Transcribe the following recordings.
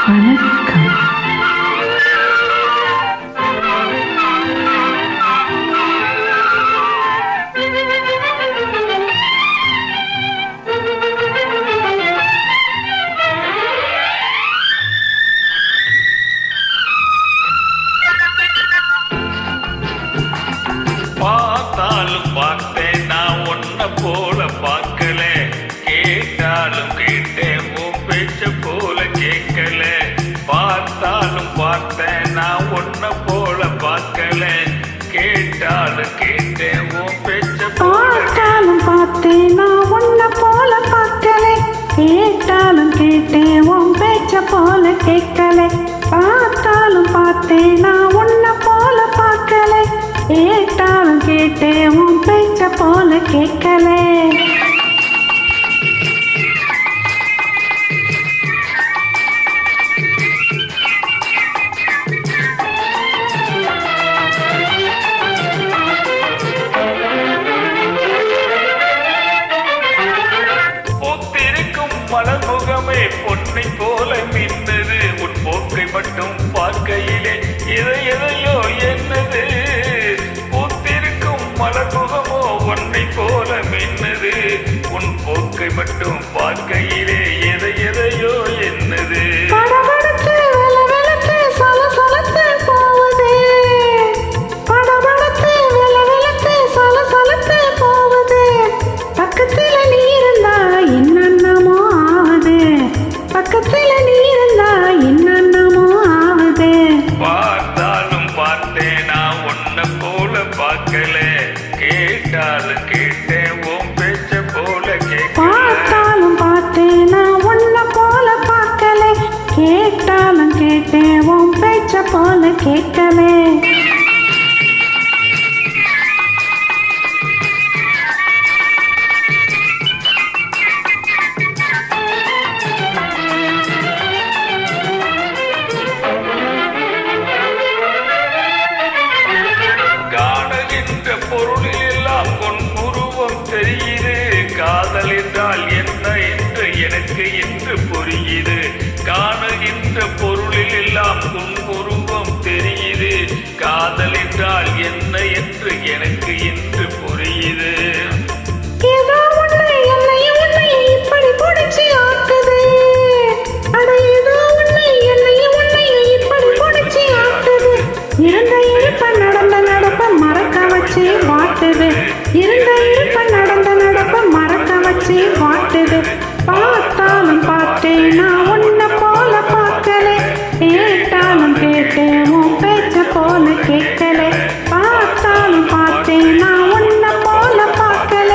வணக்கம். பார்த்தாலும் பார்த்தேன் நான் ஒன்ன போல பார்க்கல, கேட்டாலும் கேட்டேன் உன் பேச்ச போல கேட்கல. பார்த்தாலும் பார்த்தேன் நான் ஒன்ன போல பார்க்கல, கேட்டாலும் கேட்டேன் உன் பேச்ச பார்த்தாலும் பார்த்தேன் நான் உன்ன போல பார்க்கல, கேட்டாலும் கேட்டேன் உன் பேச்ச போல கேட்கல. பார்த்தாலும் பார்த்தேன் நான் உன்ன போல பார்க்கல, கேட்டாலும் கேட்டேன் உன் பேச்ச போல கேட்கல. மலர்முகமே பொன்னை போல மின்னது, உன் போக்கை மட்டும் பார்க்கையிலே எதையோ என்னது. பூத்திருக்கும் மலர்முகமோ பொன்னை போல மின்னது, உன் போக்கை மட்டும் பார்க்கையிலே எதையோ என்னது. பார்த்தாலும் பார்த்தேன் நான் உன்ன போல பார்க்கல, கேட்டாலும் கேட்டேன் உன் பேச்ச போல கேட்கல. பார்த்தாலும் பார்த்தேன் நான் உன்ன போல பார்க்கல, கேட்டாலும் கேட்டேன் உன் பேச்ச போல கேட்கல. பொருளில் எல்லாம் உன் உருவம் தெரியுது, காதல் என்றால் என்ன என்று எனக்கு இன்று புரியுது. காணுகின்ற பொருளில் எல்லாம் உன் உருவம் தெரியுது, காதல் என்றால் என்ன என்று எனக்கு இன்று புரியுது. பார்த்தாலும் பார்த்தேன் நான் உன்ன போல பார்க்கல, கேட்டாலும் கேட்டேன் உன் பேச்ச போல கேட்கல. பார்த்தாலும் பார்த்தேன் நான் உன்ன போல பார்க்கல,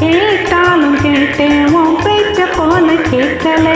கேட்டாலும் கேட்டேன் உன் பேச்ச போல கேட்கல.